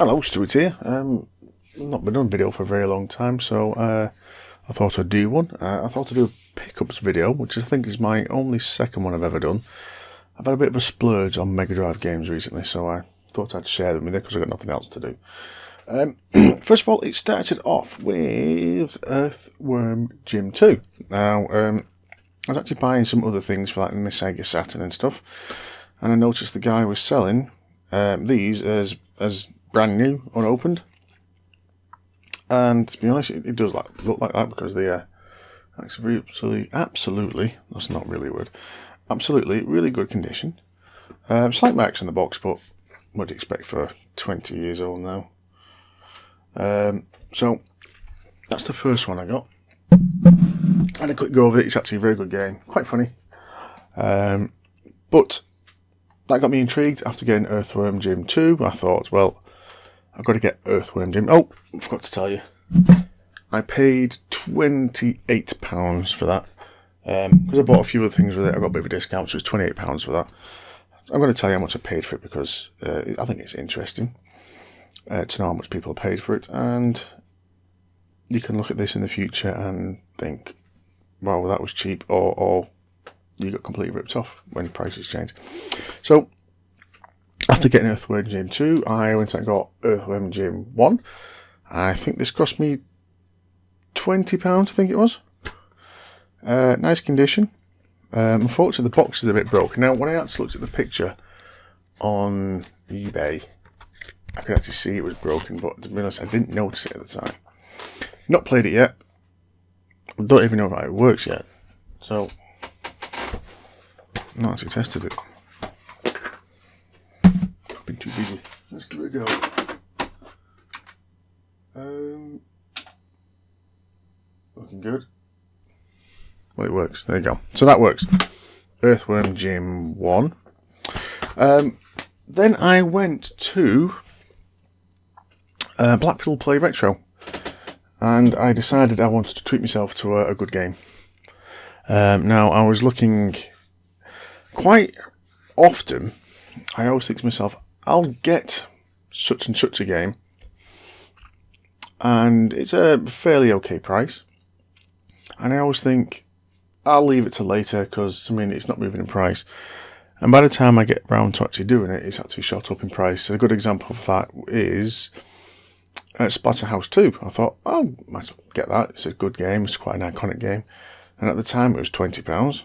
Hello, Stuart here. Not been on video for a very long time, so I thought I'd do one. I thought I'd do a pickups video, which I think is my only second one I've ever done. I've had a bit of a splurge on Mega Drive games recently, so I thought I'd share them with you because I've got nothing else to do. First of all, it started off with Earthworm Jim 2. Now, I was actually buying some other things for like my Sega Saturn and stuff, and I noticed the guy was selling these as brand new, unopened. And to be honest, it does look like that because they are absolutely, that's not really a word, absolutely really good condition. Slight marks on the box, but what do you expect for 20 years old now? So that's the first one I got. I had a quick go of it. It's actually a very good game, quite funny. But that got me intrigued. After getting Earthworm Jim 2, I thought, well, I've got to get Earthworm Jim. Oh, I forgot to tell you. I paid £28 for that. Because I bought a few other things with it. I got a bit of a discount, so it's £28 for that. I'm going to tell you how much I paid for it because I think it's interesting to know how much people paid for it. And you can look at this in the future and think, well, that was cheap, or you got completely ripped off when prices change. So, after getting Earthworm Jim 2, I went and got Earthworm Jim 1. I think this cost me £20, I think it was. Nice condition. Unfortunately, the box is a bit broken. Now, when I actually looked at the picture on eBay, I could actually see it was broken, but to be honest, I didn't notice it at the time. Not played it yet. Don't even know how it works yet. So, I've not actually tested it. I've been too busy. Let's give it a go. Looking good. Well, it works. There you go. So that works. Earthworm Jim 1. Then I went to Blackpool Play Retro. And I decided I wanted to treat myself to a good game. Now, I was looking quite often. I always think to myself, I'll get such and such a game. And it's a fairly okay price. And I always think, I'll leave it till later because, I mean, it's not moving in price. And by the time I get round to actually doing it, it's actually shot up in price. A good example of that is Splatterhouse 2. I thought, oh, I might get that. It's a good game. It's quite an iconic game. And at the time, it was £20.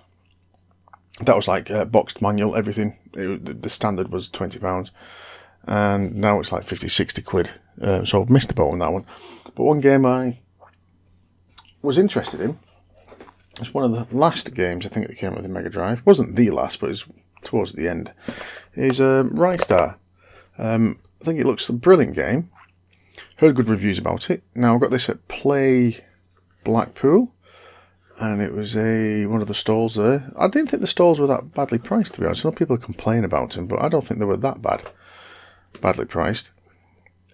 That was like boxed manual, everything. The standard was £20. And now it's like 50, 60 quid. So I've missed the boat on that one. But one game I was interested in, it's one of the last games I think that came with the Mega Drive. It wasn't the last, but it was towards the end. Is Rystar. I think it looks a brilliant game. Heard good reviews about it. Now I've got this at Play Blackpool, and it was one of the stalls there. I didn't think the stalls were that badly priced, to be honest. I know people complain about them, but I don't think they were that badly priced.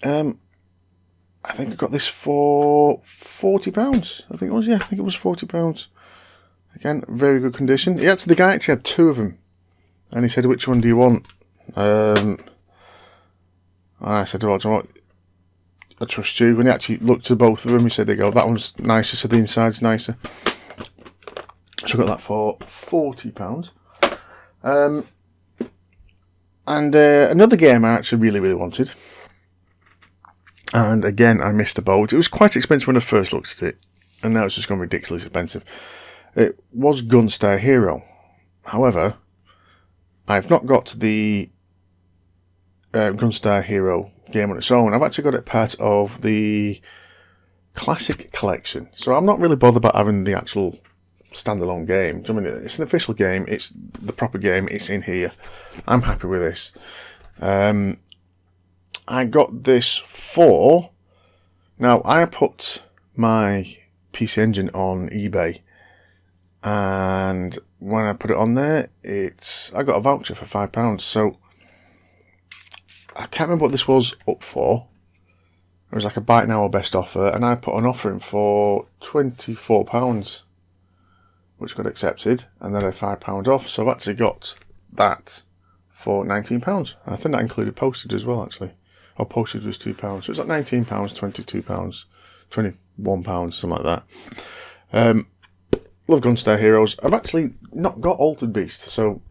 I think I got this for £40. I think it was, yeah, I think it was £40. Again, very good condition. The guy actually had two of them, and he said, "Which one do you want?" And I said, "Well, do you know what? I trust you." When he actually looked at both of them, he said, "There you go, that one's nicer, so the inside's nicer." So I got that for £40. And another game I actually really, really wanted. And again, I missed the boat. It was quite expensive when I first looked at it. And now it's just gone ridiculously expensive. It was Gunstar Hero. However, I've not got the Gunstar Hero game on its own. I've actually got it part of the Classic Collection. So I'm not really bothered about having the actual standalone game. I mean, it's an official game. It's the proper game. It's in here. I'm happy with this. I got this for... Now, I put my PC Engine on eBay. And when I put it on there, I got a voucher for £5. So, I can't remember what this was up for. It was like a buy it now or best offer. And I put an offer in for £24. Which got accepted. And then I had £5 off. So I've actually got that for £19. I think that included postage as well, actually. Or postage was £2. So it's like £19, £22, £21, something like that. Love Gunstar Heroes. I've actually not got Altered Beast, so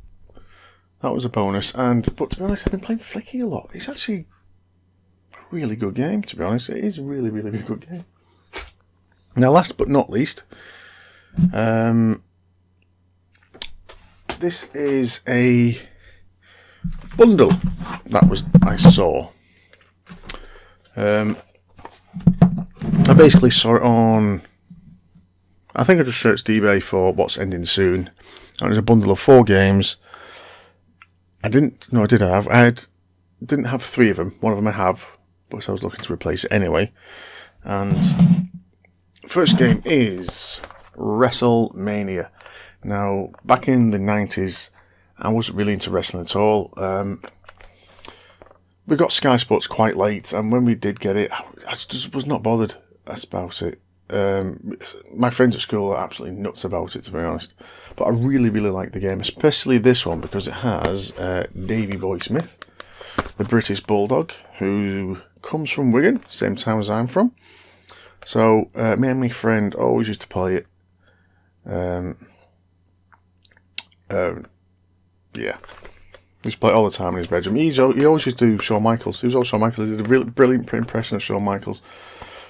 that was a bonus. But to be honest, I've been playing Flicky a lot. It's actually a really good game, to be honest. It is a really, really, really good game. Now, last but not least, this is a bundle that I saw. I basically saw it on... I think I just searched eBay for what's ending soon. And it was a bundle of 4 games. I didn't have 3 of them. One of them I have, but I was looking to replace it anyway. And first game is WrestleMania. Now, back in the 90s, I wasn't really into wrestling at all. We got Sky Sports quite late, and when we did get it, I just was not bothered about it. My friends at school are absolutely nuts about it, to be honest. But I really, really like the game, especially this one, because it has Davey Boy Smith, the British Bulldog, who comes from Wigan, same town as I'm from. So, me and my friend always used to play it. Yeah. We used to play it all the time in his bedroom. He always used to do Shawn Michaels. He was all Shawn Michaels. He did a really brilliant impression of Shawn Michaels.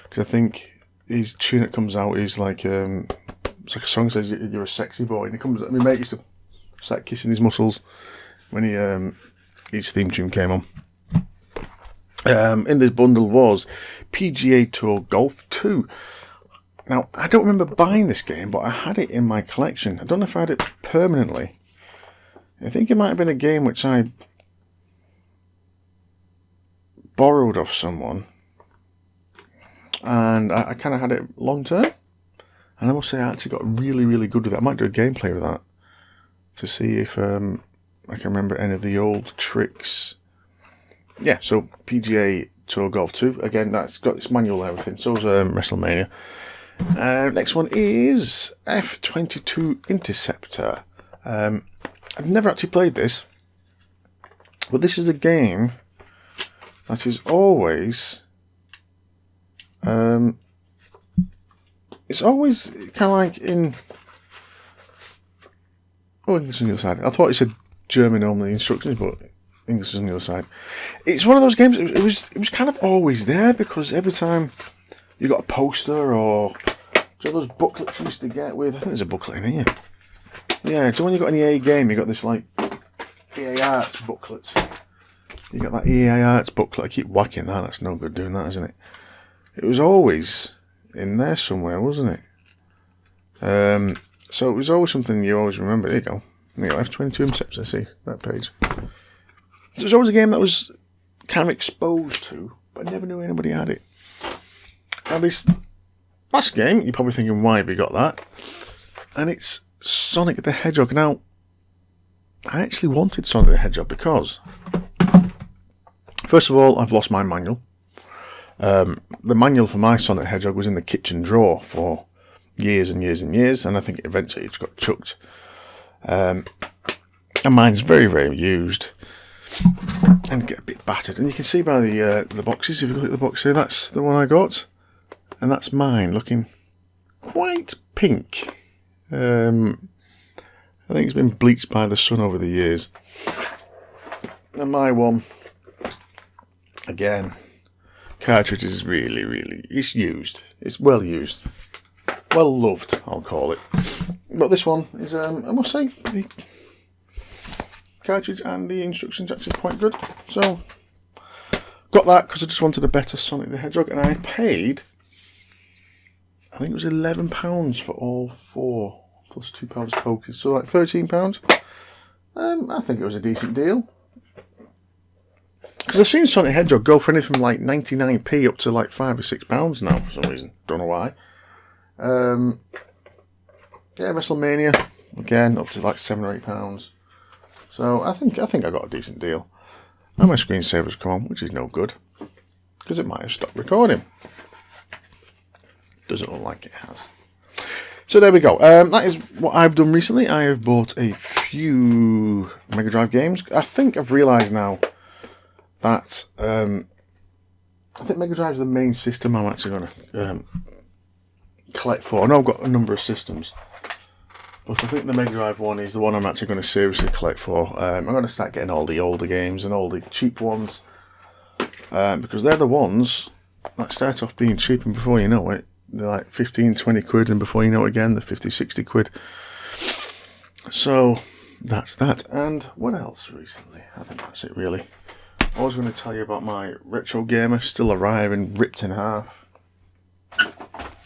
Because I think his tune that comes out is like, it's like a song that says you're a sexy boy. And my mate used to start kissing his muscles when his theme tune came on. In this bundle was PGA Tour Golf 2. Now, I don't remember buying this game, but I had it in my collection. I don't know if I had it permanently. I think it might have been a game which I borrowed off someone. And I kind of had it long term. And I must say I actually got really, really good with it. I might do a gameplay with that to see if I can remember any of the old tricks. Yeah, so PGA Tour Golf 2. Again, that's got its manual and everything. So is WrestleMania. Next one is F-22 Interceptor. I've never actually played this, but this is a game that is always, it's always kind of like in, English on the other side. I thought it said German on the instructions, but English is on the other side. It's one of those games, it was kind of always there, because every time you got a poster or those booklets you used to get with, I think there's a booklet in here. Yeah, so when you got an EA game, you got this like EA Arts booklet. You got that EA Arts booklet. I keep whacking that. That's no good doing that, isn't it? It was always in there somewhere, wasn't it? So it was always something you always remember. There you go. There you go. F-22 Interceptor. I see that page. So it was always a game that I was kind of exposed to, but I never knew anybody had it. Now this last game, you're probably thinking, why have we got that? And it's Sonic the Hedgehog. Now, I actually wanted Sonic the Hedgehog because, first of all, I've lost my manual. The manual for my Sonic the Hedgehog was in the kitchen drawer for years and years and years, and I think eventually it got chucked. And mine's very, very used and get a bit battered. And you can see by the boxes, if you look at the box here, that's the one I got, and that's mine, looking quite pink. I think it's been bleached by the sun over the years. And my one, again, cartridge is really, really, it's used. It's well used. Well loved, I'll call it. But this one is, I must say, the cartridge and the instructions actually quite good. So, got that because I just wanted a better Sonic the Hedgehog, and I paid, I think it was £11 for all 4, plus £2 pokers, so like £13. I think it was a decent deal. Because I've seen Sonic the Hedgehog go for anything from like 99p up to like £5 or £6 now for some reason. Don't know why. Yeah, WrestleMania again up to like £7 or £8. So I think I got a decent deal. And my screensaver's come on, which is no good because it might have stopped recording. Doesn't look like it has. So there we go. That is what I've done recently. I have bought a few Mega Drive games. I think I've realised now that I think Mega Drive is the main system I'm actually going to collect for. I know I've got a number of systems, but I think the Mega Drive one is the one I'm actually going to seriously collect for. I'm going to start getting all the older games and all the cheap ones, because they're the ones that start off being cheap, and before you know it, they're like 15, 20 quid, and before you know it again, they're 50, 60 quid. So that's that. And what else recently? I think that's it really. I was going to tell you about my retro gamer, still arriving, ripped in half.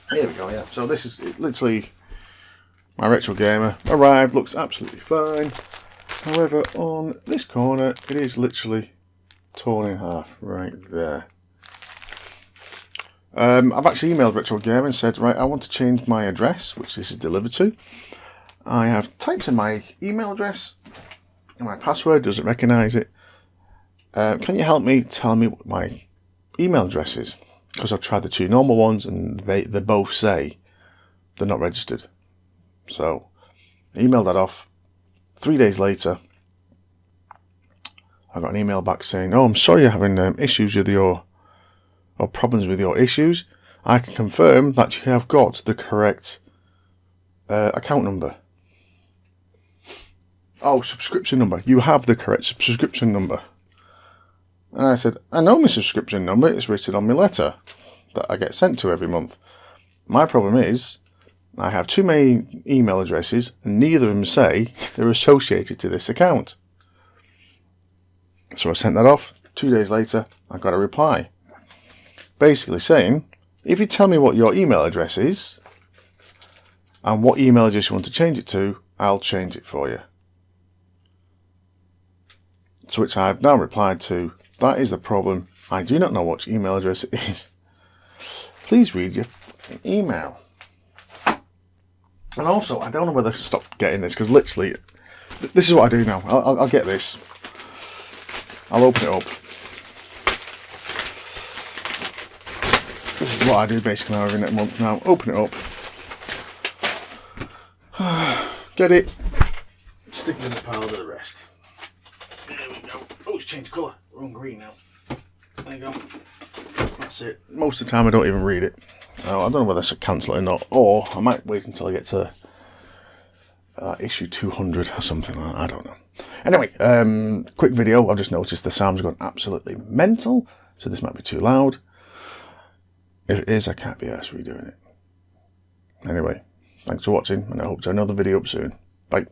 Here we go, yeah. So this is literally my retro gamer. Arrived, looks absolutely fine. However, on this corner, it is literally torn in half right there. I've actually emailed Retro Gamer and said, right, I want to change my address, which this is delivered to. I have typed in my email address, and my password doesn't recognise it. Can you help me tell me what my email address is? Because I've tried the two normal ones, and they both say they're not registered. So, I emailed that off. 3 days later, I got an email back saying, oh, I'm sorry you're having issues with your, or problems with your issues. I can confirm that you have got the correct account number. Oh, subscription number. You have the correct subscription number. And I said, I know my subscription number. It's written on my letter that I get sent to every month. My problem is, I have too many email addresses, and neither of them say they're associated to this account. So I sent that off. 2 days later, I got a reply. Basically saying, if you tell me what your email address is, and what email address you want to change it to, I'll change it for you. To which I have now replied to, that is the problem. I do not know which email address it is. Please read your email. And also, I don't know whether to stop getting this, because literally, this is what I do now. I'll get this. I'll open it up. This is what I do basically now every month now. Open it up. Get it. Stick it in the pile with the rest. There we go. Oh, it's changed colour. We're on green now. There you go. That's it. Most of the time I don't even read it. So I don't know whether I should cancel it or not. Or I might wait until I get to issue 200 or something like that. I don't know. Anyway, quick video. I've just noticed the sound's gone absolutely mental. So this might be too loud. If it is, I can't be arsed redoing it. Anyway, thanks for watching, and I hope to have another video up soon. Bye.